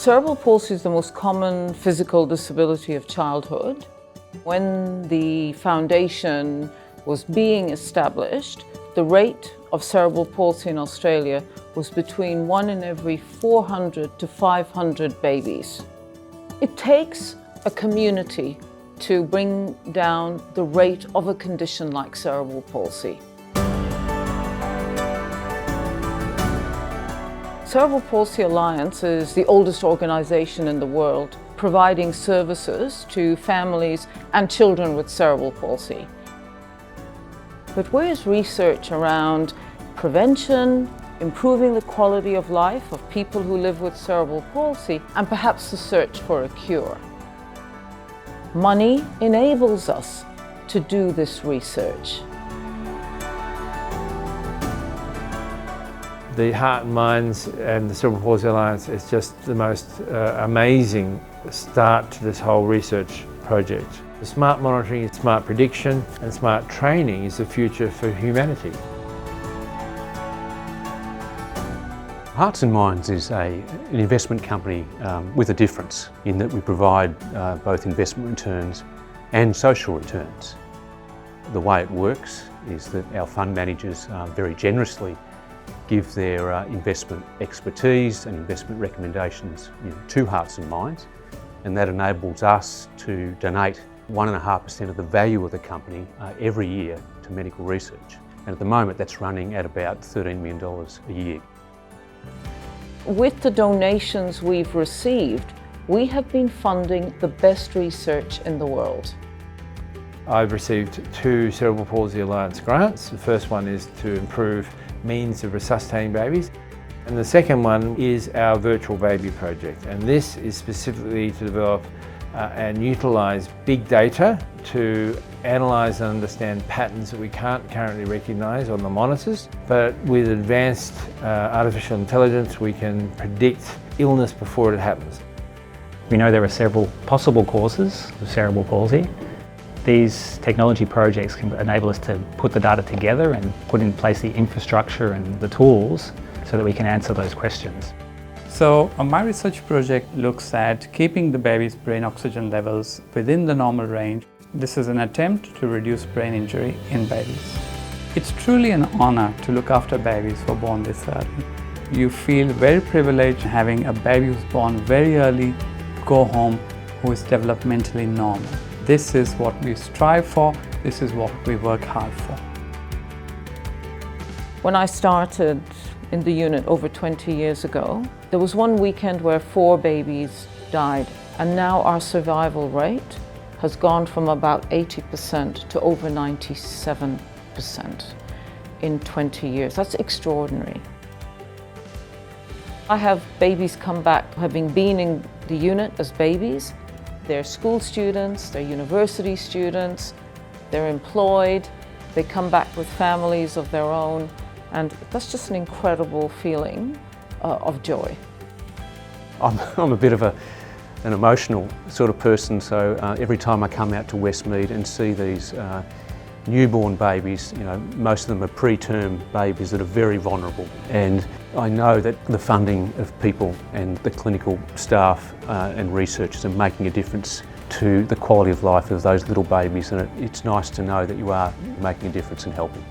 Cerebral palsy is the most common physical disability of childhood. When the foundation was being established, the rate of cerebral palsy in Australia was between 1 in every 400 to 500 babies. It takes a community to bring down the rate of a condition like cerebral palsy. Cerebral Palsy Alliance is the oldest organization in the world, providing services to families and children with cerebral palsy. But where is research around prevention, improving the quality of life of people who live with cerebral palsy, and perhaps the search for a cure? Money enables us to do this research. The Heart and Minds and the Cerebral Palsy Alliance is just the most amazing start to this whole research project. The smart monitoring, smart prediction and smart training is the future for humanity. Hearts and Minds is an investment company with a difference in that we provide both investment returns and social returns. The way it works is that our fund managers very generously give their investment expertise and investment recommendations to Hearts and Minds, and that enables us to donate 1.5% of the value of the company every year to medical research. And at the moment that's running at about $13 million a year. With the donations we've received, we have been funding the best research in the world. I've received 2 Cerebral Palsy Alliance grants. The first one is to improve means of resuscitating babies, and the second one is our virtual baby project, and this is specifically to develop and utilise big data to analyse and understand patterns that we can't currently recognise on the monitors, but with advanced artificial intelligence we can predict illness before it happens. We know there are several possible causes of cerebral palsy. These technology projects can enable us to put the data together and put in place the infrastructure and the tools so that we can answer those questions. So my research project looks at keeping the baby's brain oxygen levels within the normal range. This is an attempt to reduce brain injury in babies. It's truly an honor to look after babies who are born this early. You feel very privileged having a baby who's born very early, go home, who is developmentally normal. This is what we strive for, this is what we work hard for. When I started in the unit over 20 years ago, there was one weekend where 4 babies died, and now our survival rate has gone from about 80% to over 97% in 20 years. That's extraordinary. I have babies come back having been in the unit as babies. They're school students, they're university students, they're employed, they come back with families of their own, and that's just an incredible feeling of joy. I'm a bit of an emotional sort of person, so every time I come out to Westmead and see these newborn babies, most of them are preterm babies that are very vulnerable, and I know that the funding of people and the clinical staff and researchers are making a difference to the quality of life of those little babies, and it's nice to know that you are making a difference and helping.